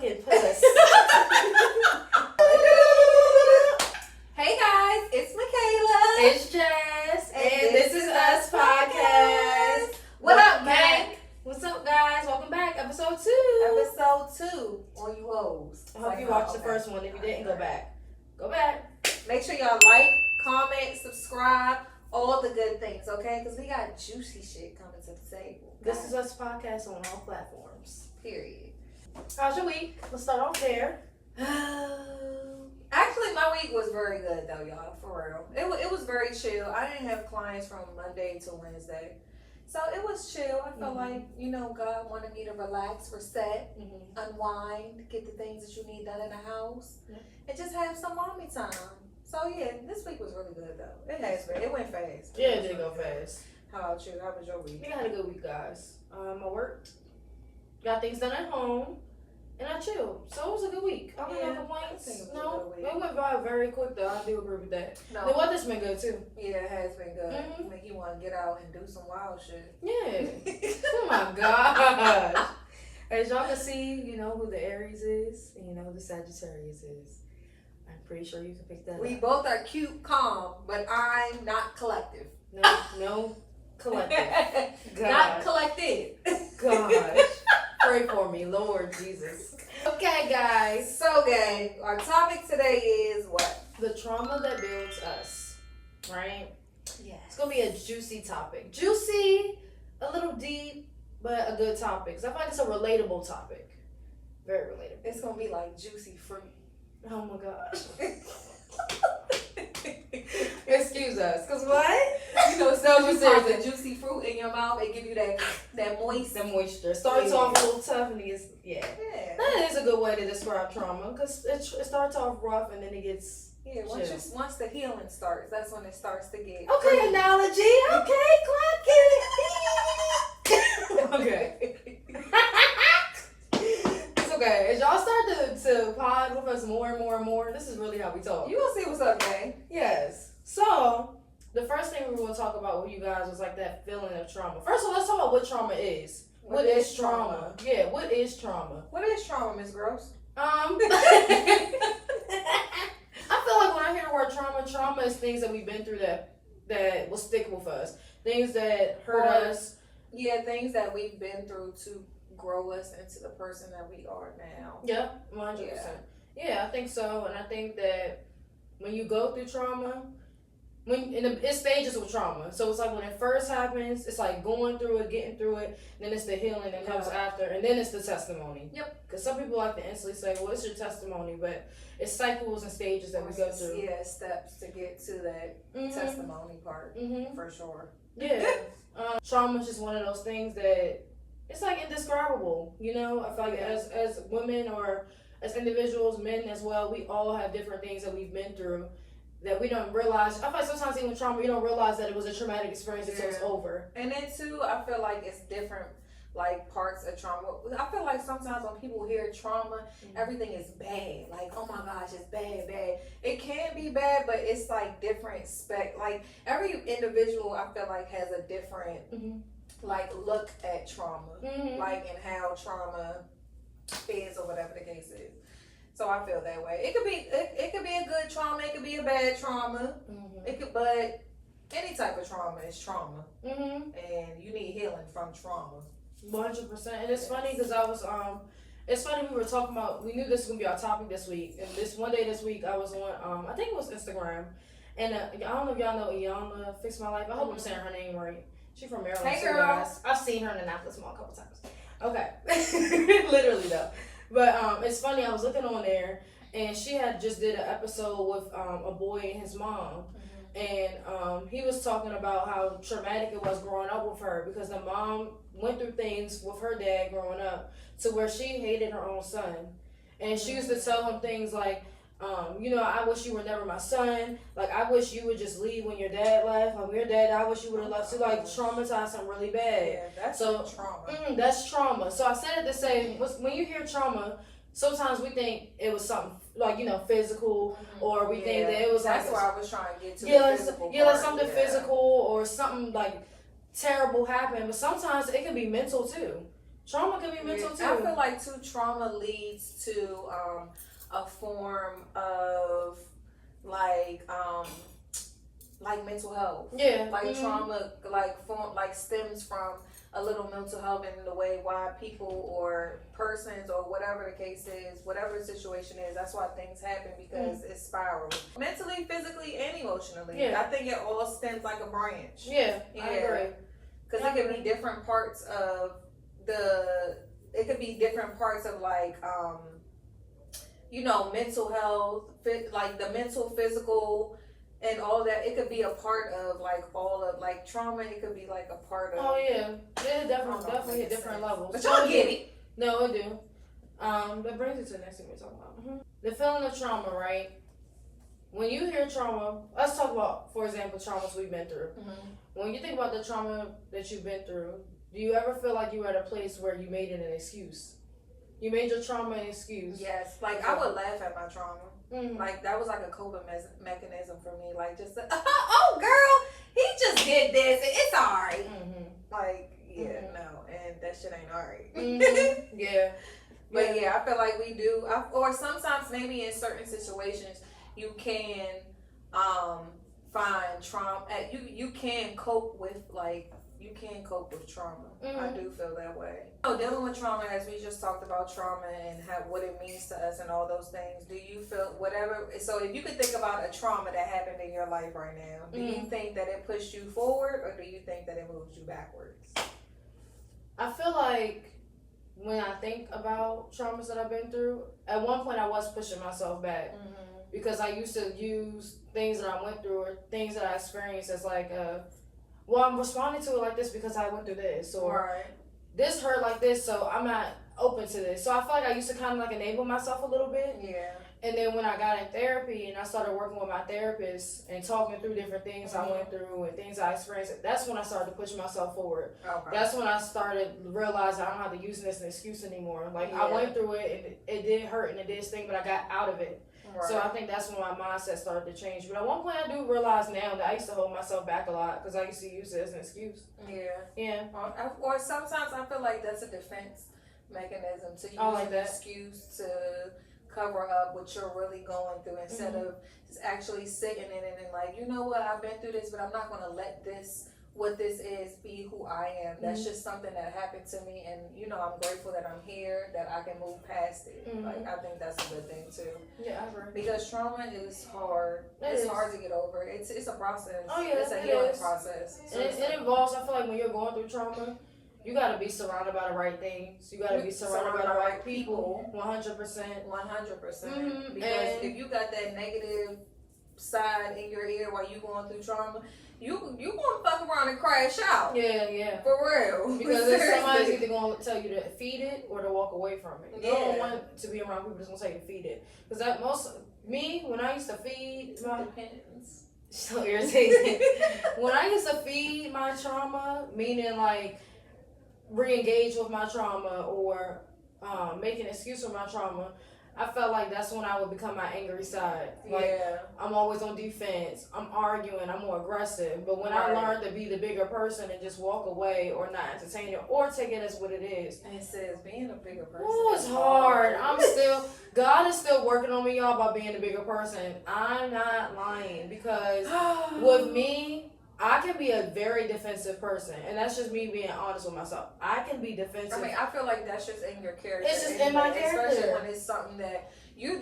fucking puss. Hey guys, it's Michaela. It's Jess, and this is Us Podcast. What up, Welcome gang? back. What's up, guys? Welcome back, episode 2. Episode 2 on you hoes. I hope you watched the first one. If you didn't, go back. Go back. Make sure y'all like, comment, subscribe, all the good things, okay? Because we got juicy shit coming to the table. This is Us Podcast on all platforms. Period. How's your week? Let's start off there. Actually, my week was very good though, y'all. For real, it was very chill. I didn't have clients from Monday to Wednesday, so it was chill. I felt like God wanted me to relax, reset, unwind, get the things that you need done in the house, and just have some mommy time. So yeah, this week was really good though. It has been. It went fast. Yeah, it did go fast. How about you? How was your week? I had a good week, guys. I worked, got things done at home, and I chilled. So it was a good week. I don't have complaints. No, it went by very quick though. I do agree with that. No. The weather's been good too. Yeah, it has been good. Make you want to get out and do some wild shit. Yeah. Oh my gosh. As y'all can see, you know who the Aries is, and you know who the Sagittarius is. I'm pretty sure you can pick that We up. both are cute, calm, but I'm not collective. No collective. Not collected. Gosh. Pray for me, Lord Jesus. Okay, guys. So, gang, our topic today is what? The trauma that builds us, right? Yes. It's going to be a juicy topic. Juicy, a little deep, but a good topic. So I find like it's a relatable topic. Very relatable. It's going to be like juicy fruit. Oh my gosh. Excuse us. Because what? You know, No, you seriously. pop the juicy fruit in your mouth, it give you that moist. The moisture. Starts off a little tough and it gets, Yeah. That is a good way to describe trauma because it starts off rough and then it gets Yeah, once the healing starts, that's when it starts to get. okay, free. analogy. Okay, clock it. Okay. It's okay. As y'all start to pod with us more and more and more, this is really how we talk. You gonna see what's up, gang. Yes. So, the first thing we were going to talk about with you guys was like that feeling of trauma. First of all, let's talk about what trauma is. What is trauma? Yeah, what is trauma? What is trauma, Miss Gross? I feel like when I hear the word trauma is things that we've been through that will stick with us. Things that hurt us. Yeah, things that we've been through to grow us into the person that we are now. Yeah, 100%. Yeah, I think so. And I think that when you go through trauma, it's stages of trauma. So it's like when it first happens, it's like going through it, getting through it, then it's the healing that comes after, and then it's the testimony. Yep. Because some people like to instantly say, well, it's your testimony, but it's cycles and stages that we go through. Yeah, steps to get to that testimony part, for sure. Yeah. Trauma is just one of those things that it's like indescribable. You know, I feel like as women or as individuals, men as well, we all have different things that we've been through that we don't realize. I feel like sometimes even with trauma, you don't realize that it was a traumatic experience until it's over. And then too, I feel like it's different, like parts of trauma. I feel like sometimes when people hear trauma, everything is bad. Like, oh my gosh, it's bad. It can be bad, but it's like different like every individual I feel like has a different like look at trauma, like and how trauma is or whatever the case is. So I feel that way. It could be a good trauma. It could be a bad trauma. But any type of trauma is trauma, and you need healing from trauma. 100%. And it's funny because it's funny we were talking about. We knew this was gonna be our topic this week, and one day this week I was on I think it was Instagram, and I don't know if y'all know Iyanla Fix My Life. I hope I'm saying her name right. She's from Maryland. Hey, too, girl. guys. I've seen her in Annapolis Mall a couple times. Okay, literally though. But it's funny, I was looking on there, and she had just did an episode with a boy and his mom. And he was talking about how traumatic it was growing up with her because the mom went through things with her dad growing up to where she hated her own son. And she used to tell him things like, I wish you were never my son. Like, I wish you would just leave when your dad left. Like, when your dad died, I wish you would have left. So, like, traumatized him really bad. Yeah, that's trauma. That's trauma. So, I said it to say, when you hear trauma, sometimes we think it was something, like, physical, or we think that it was that's like... That's why I was trying to get to the physical part. Like something physical, or something, like, terrible happened. But sometimes it can be mental, too. Trauma can be mental too. I feel like too, trauma leads to a form of like mental health. Yeah. Like trauma stems from a little mental health in the way why people or persons or whatever the case is, whatever the situation is, that's why things happen, because it's spiraling. Mentally, physically, and emotionally. Yeah. I think it all stems like a branch. Yeah. I agree. Because it could be different parts of like mental health, like the mental, physical, and all that. It could be a part of like all of like trauma. It could be like a part of. Oh yeah, definitely hit different levels. But y'all get it. No, I do. That brings it to the next thing we're talking about. The feeling of trauma, right? When you hear trauma, let's talk about, for example, traumas we've been through. When you think about the trauma that you've been through, do you ever feel like you were at a place where you made it an excuse? You made your trauma an excuse. Yes, like I would laugh at my trauma. Like that was like a coping mechanism for me. Like just, oh girl, he just did this, and it's alright. Like no, and that shit ain't alright. Yeah, but I feel like we do, or sometimes maybe in certain situations you can find trauma. You can cope with trauma. I do feel that way. So dealing with trauma, as we just talked about trauma and what it means to us and all those things, do you feel whatever? So if you could think about a trauma that happened in your life right now, do you think that it pushed you forward, or do you think that it moved you backwards? I feel like when I think about traumas that I've been through, at one point I was pushing myself back. Because I used to use things that I went through or things that I experienced as like, well, I'm responding to it like this because I went through this, or this hurt like this, so I'm not open to this. So I feel like I used to kind of like enable myself a little bit. Yeah. And then when I got in therapy and I started working with my therapist and talking through different things I went through and things I experienced, that's when I started to push myself forward. Okay. That's when I started realizing I don't have to use this as an excuse anymore. Like I went through it and it did hurt and it did sting, but I got out of it. Right. So I think that's when my mindset started to change. But at one point I do realize now that I used to hold myself back a lot because I used to use it as an excuse. Yeah. Or sometimes I feel like that's a defense mechanism, to use like an that. excuse to cover up what you're really going through, instead of just actually sitting in it and like, you know what, I've been through this, but I'm not going to let what this is be who I am. That's just something that happened to me, and I'm grateful that I'm here, that I can move past it. Like I think that's a good thing too. Yeah, I agree. Because trauma is hard. It's hard to get over. It's a process. Oh yeah, it's a healing process. So it involves, I feel like when you're going through trauma, you gotta be surrounded by the right things. You gotta be surrounded by the right people. 100%. 100%. Because if you got that negative side in your ear while you going through trauma, you gonna fuck around and crash out. Yeah. For real. Because if somebody's either gonna tell you to feed it or to walk away from it. You don't want to be around people that's gonna tell you to feed it. Because when I used to feed my depends. So irritating. When I used to feed my trauma, meaning like re-engage with my trauma or make an excuse for my trauma, I felt like that's when I would become my angry side. Like, I'm always on defense. I'm arguing. I'm more aggressive. But when I learned to be the bigger person and just walk away or not entertain it or take it as what it is. And it says being a bigger person. Oh, it's hard. God is still working on me, y'all, by being a bigger person. I'm not lying, because with me, I can be a very defensive person, and that's just me being honest with myself. I can be defensive. I mean, I feel like that's just in your character. It's just in my character. Especially when it's something that you're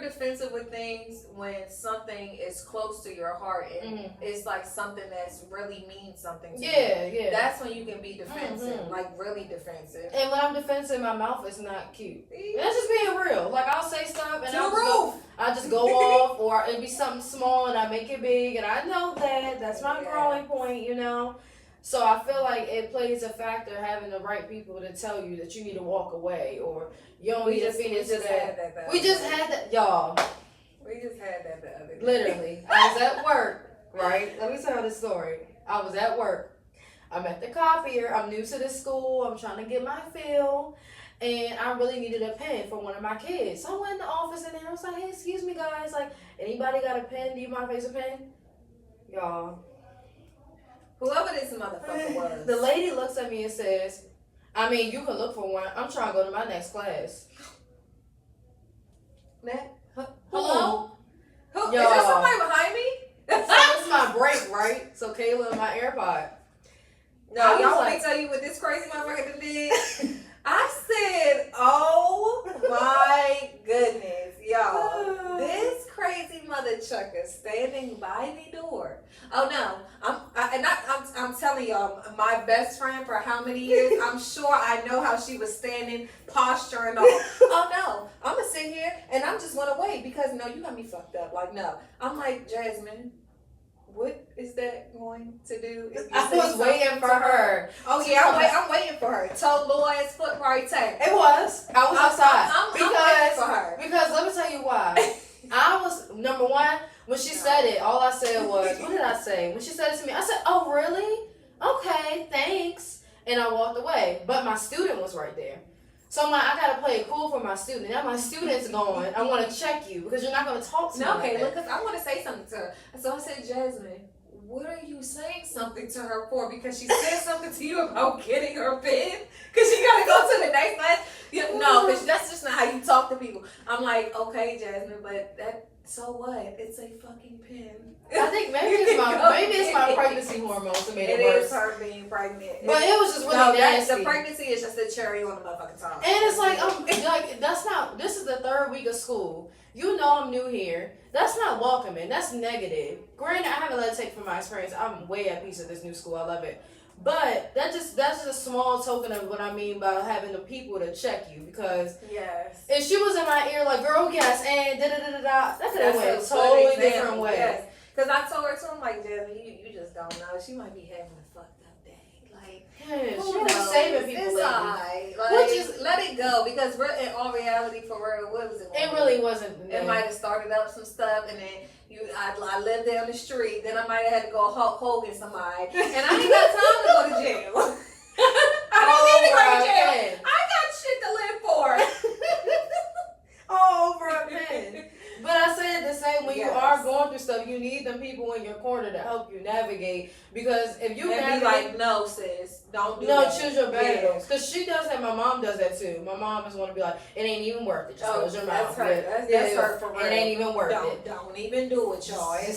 defensive with things when something is close to your heart and it's like something that's really means something to you. Yeah. That's when you can be defensive, like really defensive. And when I'm defensive, my mouth is not cute. And that's just being real. Like, I'll say stuff and I just go off, or it'd be something small and I make it big, and I know that's my growing point, So I feel like it plays a factor, having the right people to tell you that you need to walk away, or you don't need to feed into that. We just had that, y'all. We just had that the other day. Literally. I was at work, right? Let me tell you the story. I was at work. I'm at the copier. I'm new to the school. I'm trying to get my fill. And I really needed a pen for one of my kids. So I went in the office and I was like, hey, excuse me, guys. Like, anybody got a pen? Do you mind if I use a pen? Y'all. Whoever this motherfucker was. The lady looks at me and says, I mean, you can look for one. I'm trying to go to my next class. Hello? Who? Is Yo. there somebody behind me? So it's my break, right? So Kayla and my AirPod. No, y'all want me to tell you what this crazy motherfucker did? I said, oh my goodness, y'all. This crazy mother chucker standing by the door. Oh no, I'm telling y'all, my best friend for how many years, I'm sure I know how she was standing, posturing all. Oh no, I'm gonna sit here and I'm just gonna wait because no, you got me fucked up. Like no, I'm like, Jasmine, what is that going to do? I was waiting for her. Oh yeah, I'm waiting for her. Toe Lloyd's foot right tag. It was. I was outside. I'm waiting for her. Because let me tell you why. I was, number one, when she said it, all I said was, what did I say? When she said it to me, I said, oh really? Okay, thanks. And I walked away. But my student was right there. So I'm like, I gotta play it cool for my student. Now my student's going. I want to check you because you're not gonna talk to me. No, okay, like look, cause I want to say something to her. So I said, Jasmine, what are you saying something to her for? Because she said something to you about getting her pen. Cause she gotta go to the next class. No, cause that's just not how you talk to people. I'm like, okay, Jasmine, but that. So what? It's a fucking pen. I think maybe it's my pregnancy hormones that made it worse. It is her being pregnant. But it was just really nasty. The pregnancy is just a cherry on the motherfucking top. And it's like that's not. This is the third week of school. You know I'm new here. That's not welcoming. That's negative. Granted, I haven't let it take from my experience. I'm way at peace at this new school. I love it. But that's just a small token of what I mean by having the people to check you. Because yes, if she was in my ear like, girl, yes, and da da da da da, that could have went a totally different way. Yes. Because I told her too, I'm like, Jasmine, you just don't know. She might be having a fucked up day. Like, yeah, she was saving people. It's alright. Like, which is, let it go. Because in all reality, for real, what was it? It really wasn't. It might have started up some stuff, and then I lived down the street. Then I might have had to go Hulk Hogan somebody, and I ain't got time to go to jail. I don't need to go to jail. I got shit to live for. All over a pen. But I said the same when you are going through stuff, you need them people in your corner to help you navigate. Because if you be like, no, sis, don't do that. No, choose your battles. Because she does that. My mom does that too. My mom is going to be like, it ain't even worth it. Just close your mouth. That's her for real. It ain't even worth it. Don't even do it, y'all. You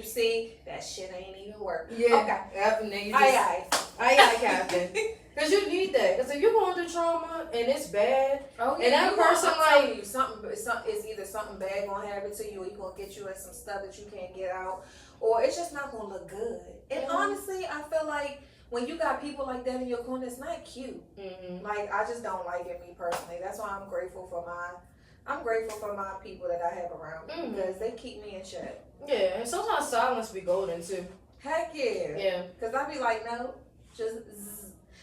see, that shit ain't even worth it. Yeah. Okay. Yep, and then you just, aye, Captain. Because you need that. Because if you're going through trauma and it's bad, and that person like you something, it's either something bad gonna happen to you, or you gonna get you in some stuff that you can't get out, or it's just not gonna look good. And honestly, I feel like when you got people like that in your corner, it's not cute. Mm-hmm. Like I just don't like it, me personally. That's why I'm grateful for my people that I have around me because they keep me in check. Yeah, and sometimes silence be golden too. Heck yeah. Yeah. Because I be like, no, just.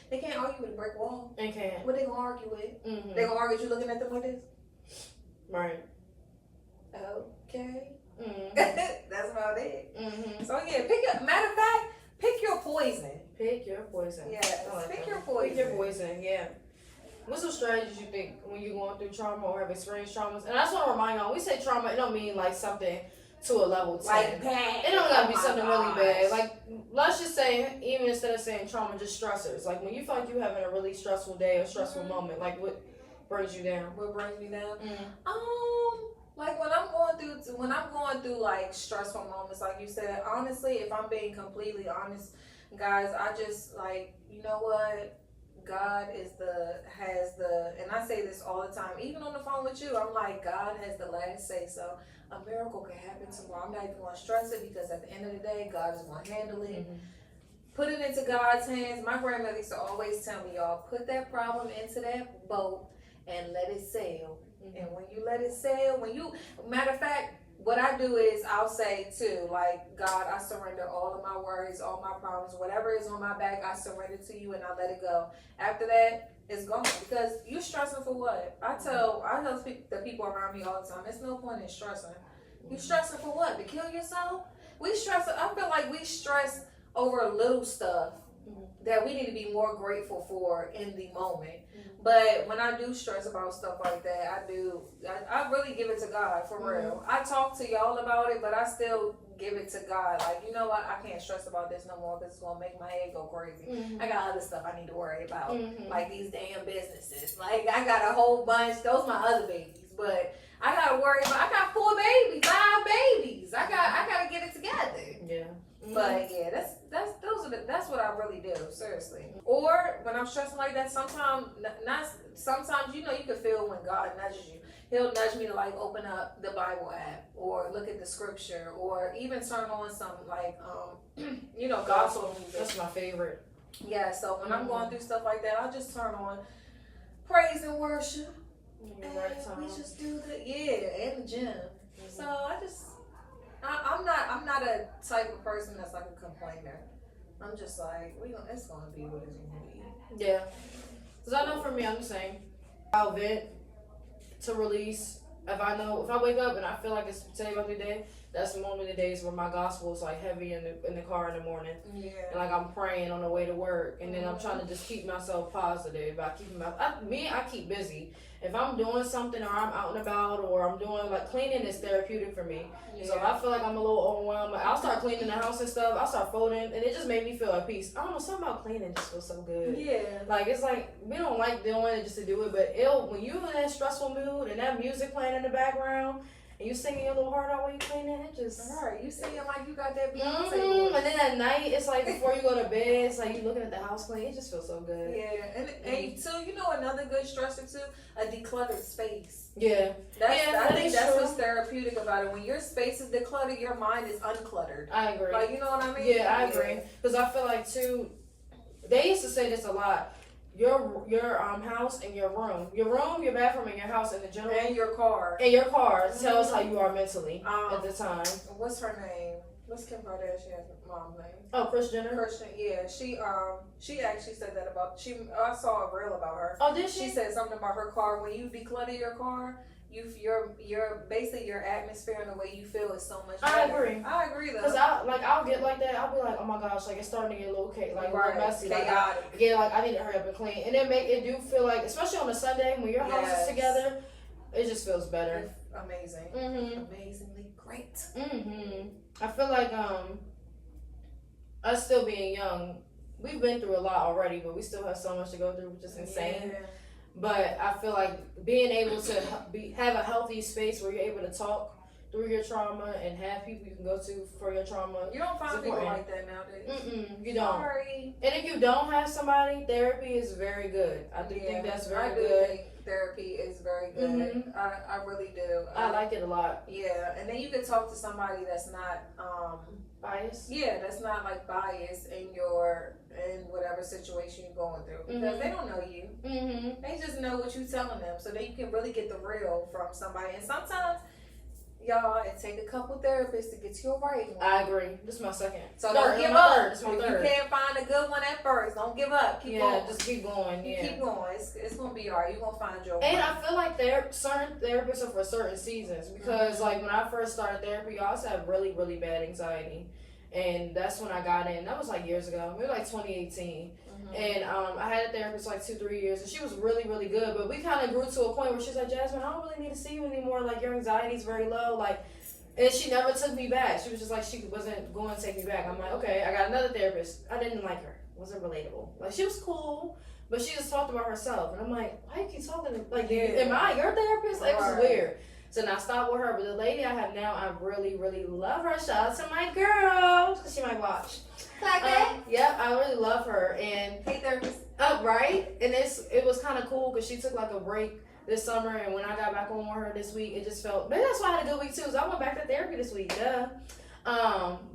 They can't argue with a brick wall. They can't. What they gonna argue with? Mm-hmm. They gonna argue with you looking at them like this? Right. Okay. Mm-hmm. That's about it. Mm-hmm. So yeah, matter of fact, pick your poison. Pick your poison. Yeah, pick your poison. Pick your poison, yeah. What's some strategies you think when you're going through trauma or have experienced traumas? And I just want to remind y'all, when we say trauma, it don't mean like something to a level 10. Like bad. It don't gotta be something really bad. Like, let's just say, even instead of saying trauma, just stressors. Like, when you feel like you're having a really stressful day or stressful moment, like, what brings you down? What brings me down? Like when I'm going through like stressful moments, like you said, honestly, if I'm being completely honest, guys, I just like, you know what? God has the, and I say this all the time, even on the phone with you, I'm like, God has the last say so. A miracle can happen tomorrow. I'm not even going to stress it because at the end of the day, God is going to handle it. Mm-hmm. Put it into God's hands. My grandmother used to always tell me, y'all, put that problem into that boat and let it sail. Mm-hmm. And when you let it sail, matter of fact, what I do is I'll say too, like, God, I surrender all of my worries, all my problems, whatever is on my back, I surrender to you and I let it go. After that, it's gone. Because you stressing for what? I tell the people around me all the time, there's no point in stressing. You stressing for what? To kill yourself? I feel like we stress over little stuff that we need to be more grateful for in the moment. But when I do stress about stuff like that, I really give it to God for real. I talk to y'all about it, but I still give it to God. Like, you know what? I can't stress about this no more because it's gonna make my head go crazy. Mm-hmm. I got other stuff I need to worry about, Mm-hmm. like these damn businesses. Like, I got a whole bunch. Those my other babies, but I gotta worry about. I got 4 babies, 5 babies. I gotta get it together. Yeah. Mm-hmm. But yeah, that's what I really do, seriously. Or when I'm stressing like that, sometimes you know, you can feel when God nudges you. He'll nudge me to like open up the Bible app or look at the scripture or even turn on some like you know, gospel music. That's my favorite. Yeah, so when I'm going through stuff like that, I'll just turn on praise and worship. And we just do and the gym. Mm-hmm. So I'm not a type of person that's like a complainer. I'm just like, it's gonna be what it's gonna be. Yeah. Cause I know for me, I'm the same. I'll vent to release. If I wake up and I feel like it's today about the day, that's the moment of the days where my gospel is like heavy in the car in the morning. Yeah. And like I'm praying on the way to work, and then I'm trying to just keep myself positive by keeping I keep busy. If I'm doing something or I'm out and about or I'm doing like cleaning is therapeutic for me. Yeah. So if I feel like I'm a little overwhelmed, I'll start cleaning the house and stuff. I'll start folding, and it just made me feel at peace. I don't know, something about cleaning just feels so good. Yeah. Like it's like we don't like doing it just to do it, but when you in that stressful mood and that music playing in the background. And you singing your little heart out while you cleaning it, just right. You singing like you got that Beyonce voice. And then at night, it's like before you go to bed, it's like you looking at the house clean. It just feels so good. Yeah, and too, you know, another good stressor too, a decluttered space. Yeah, I think that's what's therapeutic about it. When your space is decluttered, your mind is uncluttered. I agree. Like, you know what I mean? Yeah, I agree. Because I feel like too, they used to say this a lot. Your house and your room, your bathroom, and your house in the general, and your car, tell us how you are mentally at the time. What's her name? What's Kim Kardashian's mom's name? Oh, Kris Jenner. Yeah, she actually said that about I saw a reel about her. Oh, did she? She said something about her car. When you declutter your car, your basically your atmosphere and the way you feel is so much better. I agree though. Cause I'll get like that. I'll be like, oh my gosh, like it's starting to get a little a little messy, chaotic. Like I need to hurry up and clean, and it do feel like, especially on a Sunday when your house is together, it just feels better. It's amazing. Mm-hmm. Amazingly great. Mm-hmm. I feel like us still being young, we've been through a lot already, but we still have so much to go through, which is insane. Yeah. But I feel like being able to have a healthy space where you're able to talk through your trauma and have people you can go to for your trauma. You don't find people like that nowadays. You don't. Sorry. And if you don't have somebody, therapy is very good. I do think that's very good. I think therapy is very good. Mm-hmm. I really do. I like it a lot. Yeah, and then you can talk to somebody that's not biased. Yeah, that's not like biased in whatever situation you're going through, because they don't know you. Mm-hmm. They just know what you're telling them, so that you can really get the real from somebody. And sometimes, y'all, it take a couple therapists to get you right one. I agree. This is my second. So don't give up. If you can't find a good one at first, don't give up. Keep going. Just keep going. Yeah, keep going. It's gonna be alright. You're gonna find your. And I feel like certain therapists are for certain seasons, because like when I first started therapy, I also had really, really bad anxiety. And that's when I got in. That was like years ago, maybe like 2018. Mm-hmm. And I had a therapist like 2-3 years, and she was really, really good. But we kind of grew to a point where she's like, Jasmine, I don't really need to see you anymore. Like, your anxiety's very low. Like, and she never took me back. She was just like, she wasn't going to take me back. I'm like, okay. I got another therapist. I didn't like her. Wasn't relatable. Like, she was cool, but she just talked about herself. And I'm like, why you keep talking? Like, am I your therapist? Like, it was weird. So now I stopped with her, but the lady I have now, I really, really love her. Shout out to my girl, because she might watch. Yep, I really love her. And hey, therapist. Right? And it was kind of cool because she took like a break this summer, and when I got back on with her this week, it just felt, maybe that's why I had a good week too, so I went back to therapy this week,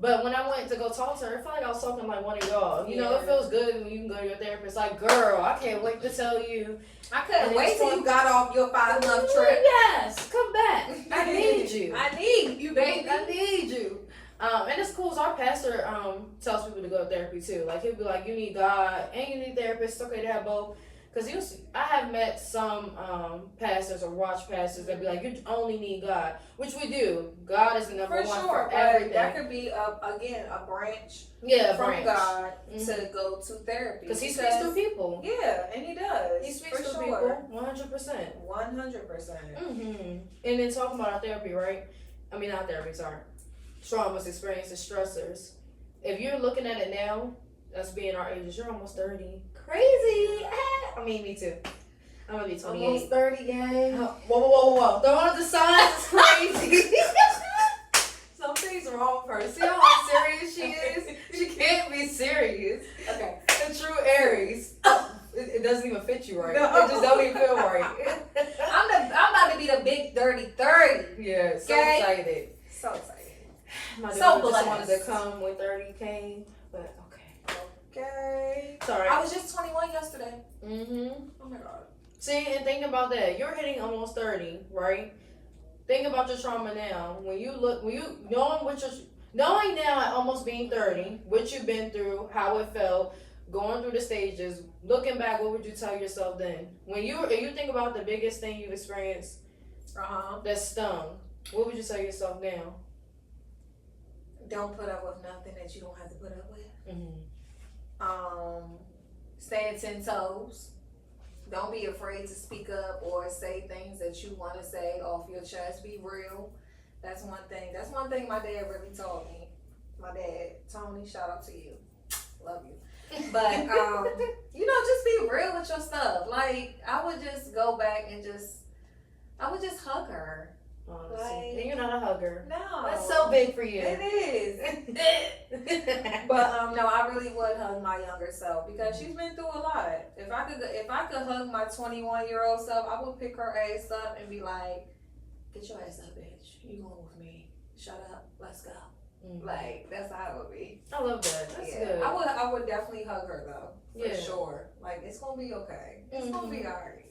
but when I went to go talk to her, it felt like I was talking like one of y'all. You know, it feels good when you can go to your therapist. Like, girl, I can't wait to tell you. I couldn't wait till you got off your 5-month trip. Yes, come back. I need you. I need you, baby. I need you. And it's cool. So our pastor tells people to go to therapy too. Like, he'll be like, you need God and you need therapists. It's okay to have both. Because I have met some pastors or watch pastors that be like, you only need God, which we do. God is the number one for everything. That could be, a branch from God to go to therapy. Because he speaks through people. Yeah, and he does. He speaks through people, 100%. 100%. Mm-hmm. And then talking about our therapy, right? I mean, not therapy, sorry. traumas, experiences, stressors. If you're looking at it now, us being our ages, you're almost 30. Crazy. I mean, me too. I'm gonna be 28. Almost 30, gang. Whoa. Throwing up the signs is crazy. Something's wrong with her. See how serious she is? She can't be serious. Okay. The true Aries. It doesn't even fit you right. No. It just don't even feel right. I'm about to be the big dirty 30. Yeah, so Okay. excited. So excited. My So daughter just blessed. wanted to come when 30 came, but okay. Okay. Sorry. I was just 21 yesterday. Mm-hmm. Oh my god. See, and think about that. You're hitting almost 30, right? Think about your trauma now. Knowing now at almost being 30, what you've been through, how it felt, going through the stages, looking back, what would you tell yourself then? If you think about the biggest thing you've experienced that stung, what would you tell yourself now? Don't put up with nothing that you don't have to put up with. Mm-hmm. Stand 10 toes. Don't be afraid to speak up or say things that you want to say off your chest. Be real. That's one thing. That's one thing my dad really taught me. My dad, Tony, shout out to you. Love you. But, just be real with your stuff. Like, I would just go back and I would just hug her. Honestly. And you're not a hugger. No. That's so big for you. It is. But no, I really would hug my younger self because she's been through a lot. If I could hug my 21-year-old self, I would pick her ass up and be like, "Get your ass up, bitch. You going with me? Shut up. Let's go." Mm-hmm. Like, that's how it would be. I love that. That's yeah. good. I would definitely hug her though. For Yeah. sure. Like, it's gonna be okay. It's Mm-hmm. gonna be alright.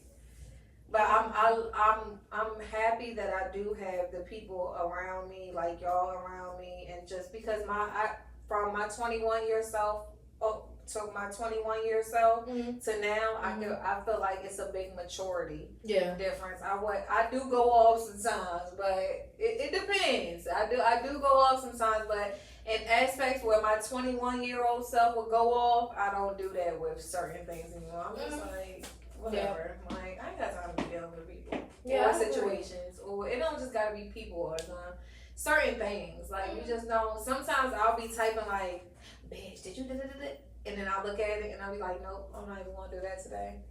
But I'm happy that I do have the people around me, like y'all around me, and just because from my 21-year self to my 21-year self Mm-hmm. to now, I feel like it's a big maturity difference. I do go off sometimes, but it depends. I do go off sometimes, but in aspects where my 21-year-old self would go off, I don't do that with certain things anymore. I'm just like, whatever. Yeah. Like, I ain't got time to be dealing with people or situations, or it don't just gotta be people all the time. Certain things, like you just don't. Sometimes I'll be typing like, "Bitch, did you do it?" And then I'll look at it and I'll be like, "Nope, I'm not even gonna do that today."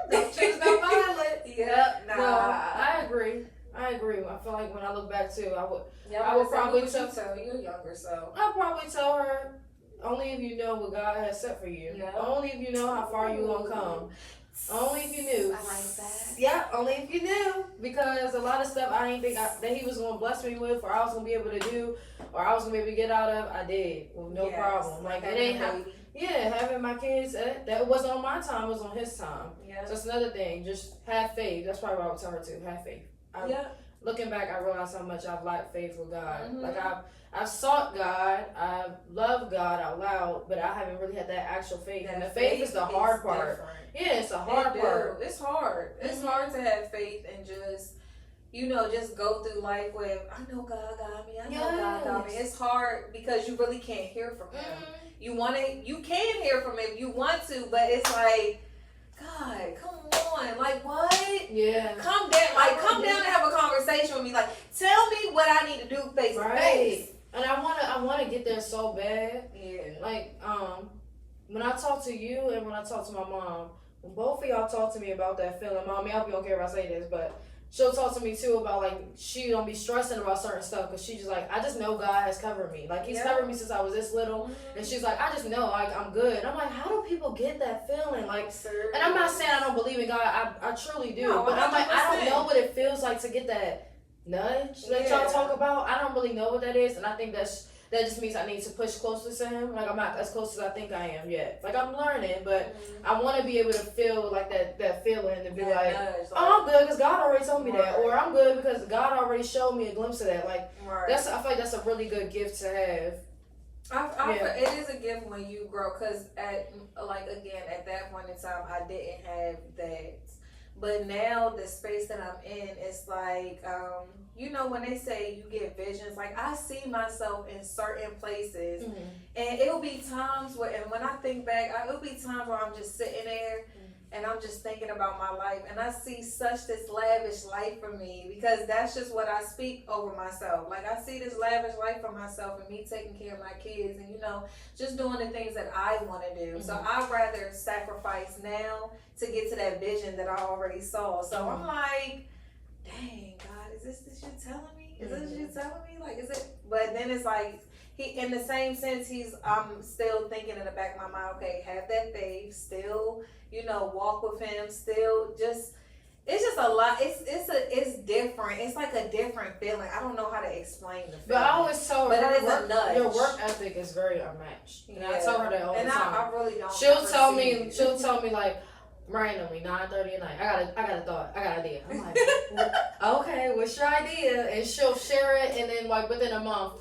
Don't choose no violence. Yep. Nah. No, I agree. I feel like when I look back too, I would probably tell you younger self. I'll probably tell her, only if you know what God has set for you. Yeah. Only if you know how far you gonna come. Only if you knew. I like that. Yeah, only if you knew. Because a lot of stuff I didn't think that he was gonna bless me with, or I was gonna be able to do, or I was gonna be able to get out of, I did with no problem. Like it ain't having my kids. That wasn't on my time. It was on his time. Yeah. So that's another thing. Just have faith. That's probably what I would tell her too. Have faith. Looking back, I realized how much I've lacked faith with God. Mm-hmm. Like I've sought God, I've loved God out loud, but I haven't really had that actual faith. And the faith is the hard part. Different. Yeah, it's a hard part. It's hard. It's hard to have faith and just go through life with, I know God got me. I know God got me. It's hard because you really can't hear from Him. Mm-hmm. You can hear from Him if you want to, but it's like, God, come on, like what? Yeah. Come down and have a conversation with me. Like, tell me what I need to do face to face. And I wanna get there so bad. Yeah. Like, when I talk to you and when I talk to my mom, when both of y'all talk to me about that feeling, Mommy, I hope you don't care if I say this, but she'll talk to me too about like she don't be stressing about certain stuff because she just like, I just know God has covered me. Like He's covered me since I was this little, and she's like, I just know like I'm good. And I'm like, how do people get that feeling? Like, and I'm not saying I don't believe in God. I truly do, but I'm like, I don't know what it feels like to get that nudge that y'all talk about. I don't really know what that is, and I think that just means I need to push closer to Him. Like I'm not as close as I think I am yet. Like I'm learning, but I want to be able to feel like that feeling and be like, oh, I'm good because God already told me that, or I'm good because God already showed me a glimpse of that. Like I feel like that's a really good gift to have. It is a gift when you grow, because at that point in time I didn't have that. But now the space that I'm in, it's like, when they say you get visions, like I see myself in certain places, and it'll be times where, and when I think back, it'll be times where I'm just sitting there, and I'm just thinking about my life, and I see such this lavish life for me, because that's just what I speak over myself. Like, I see this lavish life for myself, and me taking care of my kids, and just doing the things that I want to do. So I'd rather sacrifice now to get to that vision that I already saw. So I'm like, dang, God, is this you telling me? Is this you telling me? Like, is it? But then it's like, in the same sense, I'm still thinking in the back of my mind, okay, have that faith, still, walk with him, still it's just a lot. It's different. It's like a different feeling. I don't know how to explain the feeling. But I always tell her, but it is a nudge. Your work ethic is very unmatched. And I tell her that all the time. I really don't. She'll tell me like, randomly, 9:30 at night, I got a thought, I got an idea. I'm like, okay, what's your idea? And she'll share it, and then like within a month,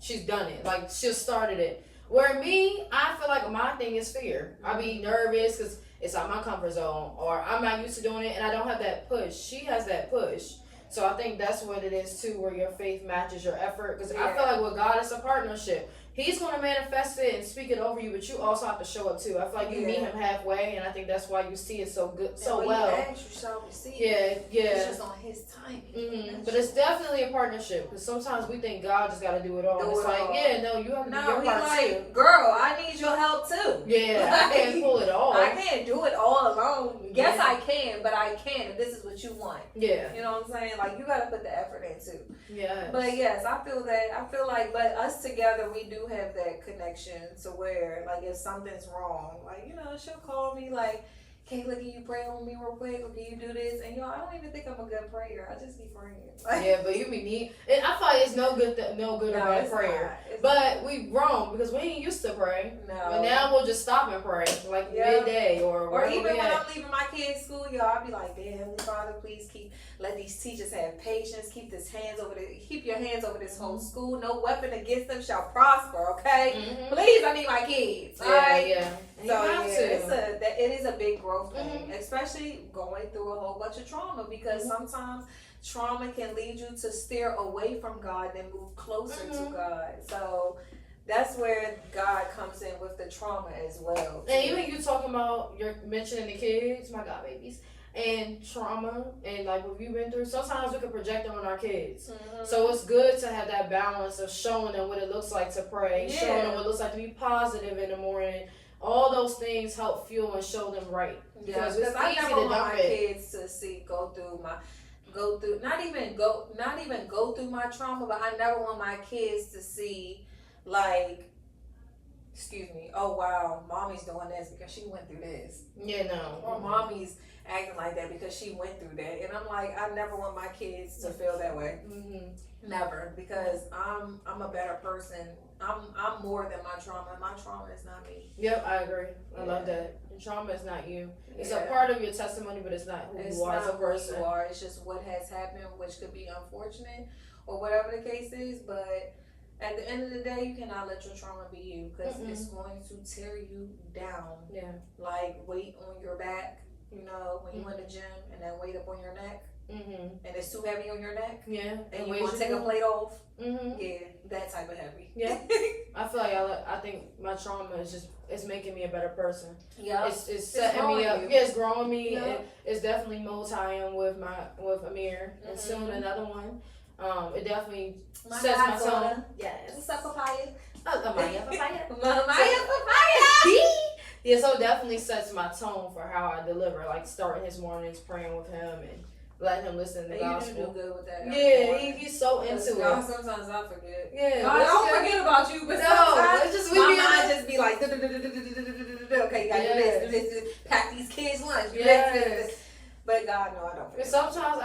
she's done it. Like, she'll started it. Where me, I feel like my thing is fear. I be nervous because it's out my comfort zone, or I'm not used to doing it, and I don't have that push. She has that push. So I think that's what it is too, where your faith matches your effort. Because I feel like with God, it's a partnership. He's going to manifest it and speak it over you, but you also have to show up too. I feel like you meet him halfway, and I think that's why you see it so good, so well. You shall receive. Yeah. It's just on his timing. But it's definitely a partnership, because sometimes we think God just got to do it all. You have to do your part too. Girl, I need your help too. Yeah, I can't pull it all. I can't do it all alone. Yes, I can, but I can if this is what you want. Yeah. You know what I'm saying? Like, you got to put the effort in too. Yeah. But yes, I feel that. I feel like, but us together, we do have that connection to where, like, if something's wrong, like, she'll call me like, Kayla, can you pray on me real quick, or can you do this? And I don't even think I'm a good prayer. I just be praying. Yeah, but you be neat. And I feel like it's no good about prayer. But we wrong, because we ain't used to pray. No. But now we'll just stop and pray, like midday or even when I'm leaving my kids' school, I'll be like, "Dear Heavenly Father, please let these teachers have patience. Keep your hands over this whole school. No weapon against them shall prosper. Okay, please, I need my kids. Yeah. So it is a big growth thing, especially going through a whole bunch of trauma, because sometimes trauma can lead you to steer away from God and move closer to God. So that's where God comes in with the trauma as well. And even you talking about, you're mentioning the kids, my God, babies, and trauma, and like what we've been through, sometimes we can project it on our kids. So it's good to have that balance of showing them what it looks like to pray, showing them what it looks like to be positive in the morning. All those things help fuel and show them right. Because it's I easy never to want dump my kids to go through not even go through my trauma, but I never want my kids to see, like, excuse me, oh wow, mommy's doing this because she went through this. Yeah, no. Or mommy's acting like that because she went through that. And I'm like, I never want my kids to feel that way. Never, because I'm a better person. I'm more than my trauma. My trauma is not me. Yep, I agree. I love that. Your trauma is not you. It's a part of your testimony, but it's not who you are as a person. It's just what has happened, which could be unfortunate or whatever the case is. But at the end of the day, you cannot let your trauma be you, because it's going to tear you down. Yeah. Like weight on your back, when you in the gym, and that weight up on your neck. And it's too heavy on your neck. Yeah. And you want to take a plate off. Yeah, that type of heavy. Yeah. I feel like I think my trauma is making me a better person. Yeah. It's setting me up. Yeah, it's growing me. Yeah. It's definitely multi-ing with Amir, and soon another one. It definitely sets my tone. Yes. What's up, papaya? Amaya papaya. Amaya papaya. Yeah, so it definitely sets my tone for how I deliver, like starting his mornings, praying with him, and letting him listen to the gospel. You do good with that. Yeah, he's so into it. Sometimes I forget. Yeah, God, I don't forget about you, but sometimes it's just my mind just be like, okay, you gotta do this, pack these kids lunch, this. But God, no, I don't forget. Sometimes,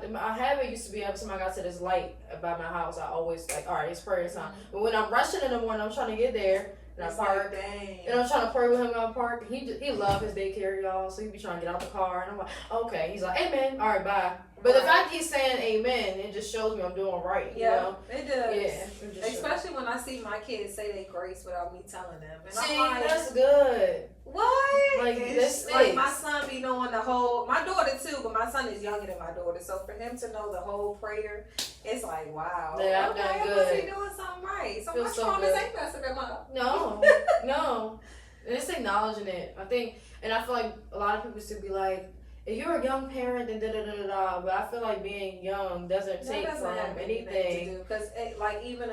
my habit used to be every time I got to this light by my house, I always like, all right, it's prayer time. But when I'm rushing in the morning, I'm trying to get there. And I park, and I'm trying to pray with him on park. He love his daycare, y'all. So he be trying to get out the car, and I'm like, okay. He's like, amen. All right, bye. But the fact he's saying amen, it just shows me I'm doing right. You know? It does. Yeah, especially when I see my kids say they grace without me telling them. And see, I'm like, that's good. What? Like this, like my son be knowing the whole. My daughter too, but my son is younger than my daughter. So for him to know the whole prayer, it's like, wow. Yeah, I'm good. I must be doing something right. So my traumas ain't messing them up. No. And it's acknowledging it. I think, and I feel like a lot of people should be like, if you're a young parent, then da da da da da. But I feel like being young doesn't take from anything. Because like even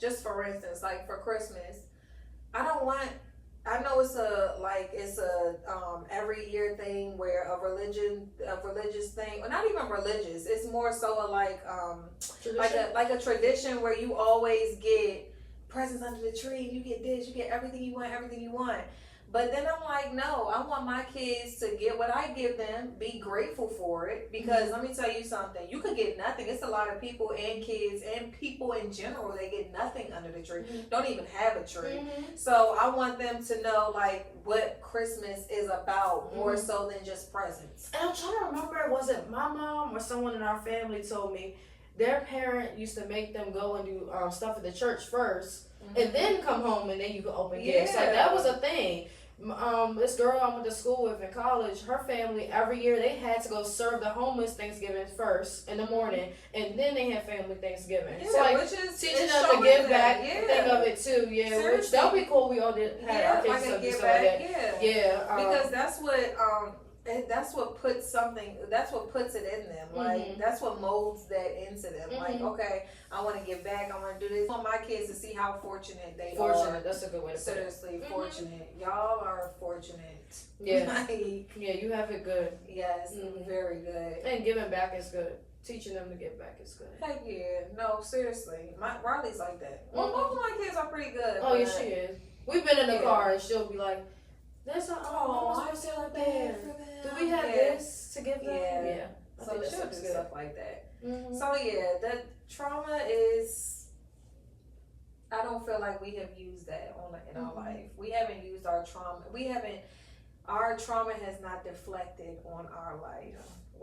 just for instance, like for Christmas, I don't want. I know it's a every year thing where a religious thing, or not even religious. It's more so a like a tradition where you always get presents under the tree. You get this, you get everything you want. But then I'm like, no, I want my kids to get what I give them, be grateful for it. Because let me tell you something, you could get nothing. It's a lot of people and kids and people in general, they get nothing under the tree. Don't even have a tree. So I want them to know like what Christmas is about more so than just presents. And I'm trying to remember, was it my mom or someone in our family told me their parent used to make them go and do stuff at the church first and then come home and then you could open gifts. Like that was a thing. This girl I went to school with in college, her family every year they had to go serve the homeless Thanksgiving first in the morning, and then they had family Thanksgiving. Yeah, so like which is teaching them to give back, yeah. think of it too. Yeah, Seriously. which that would be cool. We all did have our kids like a do give stuff back. like that. Yeah, because that's what puts it in them. Like that's what molds that into them. Like, okay, I want to give back. I want to do this. I want my kids to see how fortunate they are. That's a good way to put it. Seriously, fortunate. Y'all are fortunate. Yeah. Yeah, you have it good. Yes, very good. And giving back is good. Teaching them to give back is good. Heck yeah. No, seriously. Riley's like that. Well, both of my kids are pretty good. Oh, yeah, she is. We've been in the car and she'll be like, there's a I feel like that. Do we have this to give them? Yeah. So she'll do stuff like that. Mm-hmm. So yeah, the trauma is. I don't feel like we have used that in our life. We haven't used our trauma. Our trauma has not deflected on our life.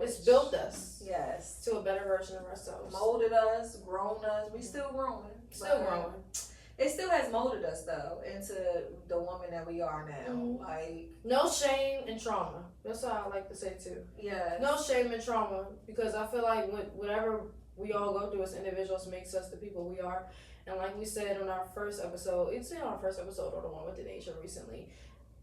It's built us. Yes. To a better version of ourselves. Molded us, grown us. We still growing. Still growing. It still has molded us though into the woman that we are now. Like no shame and trauma. That's what I like to say too. Yeah. No shame and trauma, because I feel like whatever we all go through as individuals makes us the people we are. And like we said on our first episode, or the one with the nature recently,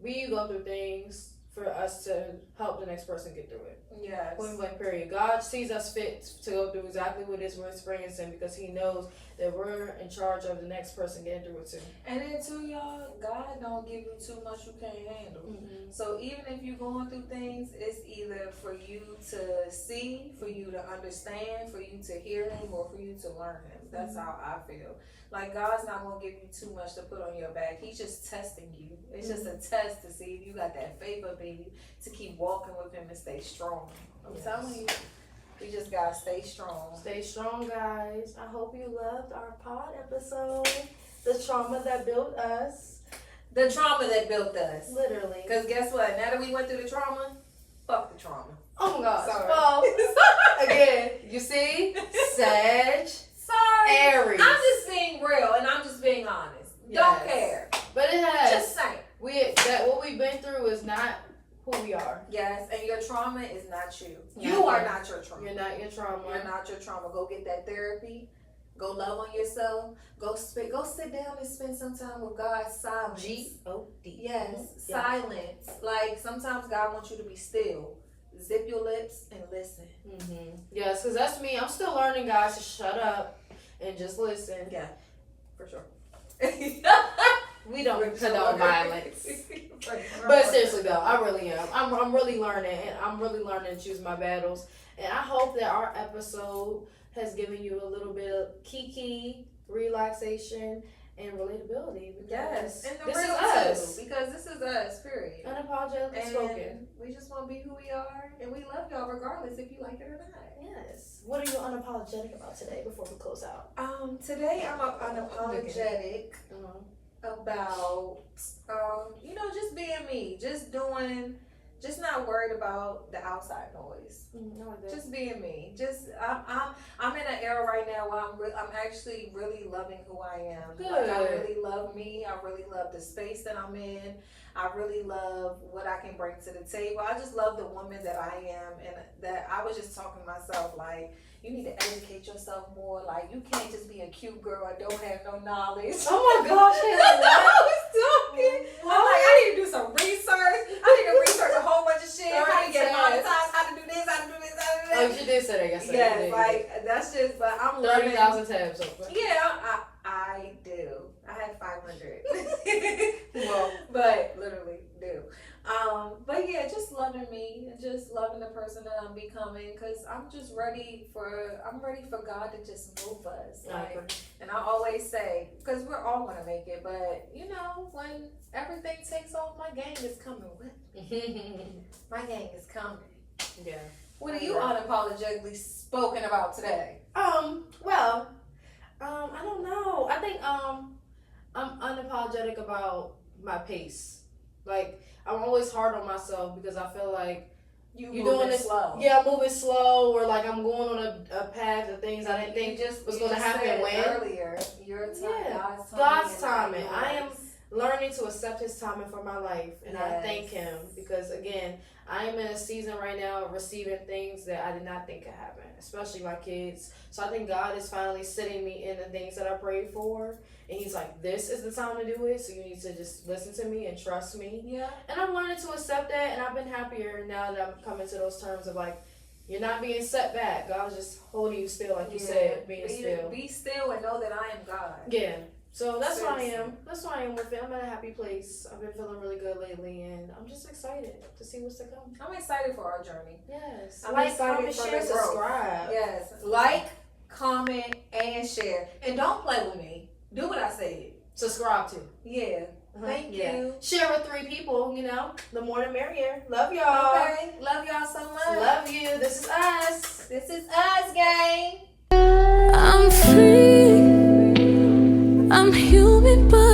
we go through things for us to help the next person get through it. Yes. Point blank period. God sees us fit to go through exactly what it is we're experiencing, because he knows that we're in charge of the next person getting through it too. And then too, y'all, God don't give you too much you can't handle. So even if you're going through things, it's either for you to see, for you to understand, for you to hear him, or for you to learn him. That's how I feel. Like God's not gonna give you too much to put on your back. He's just testing you. It's just a test to see if you got that faith up in you to keep walking with him and stay strong. I'm telling you, we just gotta stay strong. Stay strong, guys. I hope you loved our pod episode. The trauma that built us. The trauma that built us. Literally. Because guess what? Now that we went through the trauma, fuck the trauma. Oh my God. Sorry. Well, again, you see? Sag. Sorry. Aries. I'm just being real and I'm just being honest. Yes. Don't care. But it has. Just saying. What we've been through is not who we are. Yes, and your trauma is not you. Not You are not your trauma. You're not your trauma. You're not your trauma. Go get that therapy. Go love on yourself. Go sit down and spend some time with God. Silence. G-O-D. Yes, silence. Like sometimes God wants you to be still. Zip your lips and listen. Yes, because that's me. I'm still learning, guys, to shut up and just listen. Yeah, for sure. We don't condone violence. But seriously though, I really am. I'm really learning, and I'm really learning to choose my battles. And I hope that our episode has given you a little bit of kiki, relaxation, and relatability. Yes, and the this real is us. too, because this is us, period. Unapologetically spoken. We just want to be who we are, and we love y'all regardless if you like it or not. Yes. What are you unapologetic about today before we close out? Today I'm unapologetic about, just being me, just not worried about the outside noise. Just being me. I'm in an era right now where I'm actually really loving who I am. Good. Like I really love me. I really love the space that I'm in. I really love what I can bring to the table. I just love the woman that I am, and that I was just talking to myself like, you need to educate yourself more. Like, you can't just be a cute girl and don't have no knowledge. Oh my gosh, I'm like, I need to do some research. I need to research a whole bunch of shit. How to get monetized, how to do this, how to do this, how to do that. Oh, you did say that yesterday. Yes, like, that's just, but I'm 30,000 tabs open. Yeah, I do. I had 500. Well, but literally do. But yeah, just loving me and just loving the person that I'm becoming, because I'm ready for God to just move us. Like, and I always say, because we're all gonna make it, but you know, when everything takes off, my gang is coming with me. My gang is coming. Yeah. What are you unapologetically spoken about today? Well, I don't know. I think I'm unapologetic about my pace. Like, I'm always hard on myself because I feel like you're doing this slow. Yeah, I'm moving slow, or like I'm going on a path of things I didn't think was going to happen. When earlier, your time, God's timing. I am learning to accept His timing for my life, and I thank Him because, again, I am in a season right now of receiving things that I did not think could happen, especially my kids. So I think God is finally sitting me in the things that I prayed for, and He's like, this is the time to do it, so you need to just listen to me and trust me. Yeah. And I'm learning to accept that, and I've been happier now that I'm coming to those terms of, like, you're not being set back. God's just holding you still, like you said, being still. Be still and know that I am God. Yeah. So that's where I am. That's where I am with it. I'm at a happy place. I've been feeling really good lately, and I'm just excited to see what's to come. I'm excited for our journey. Yes. Like, comment, share, subscribe. Yes. Like, comment, and share. And don't play with me. Do what I said. Subscribe to. Yeah. Thank you. Share with 3 people, you know. The more the merrier. Love y'all. Okay. Love y'all so much. Love you. This is us. This is us, gang. I'm free. I'm human, but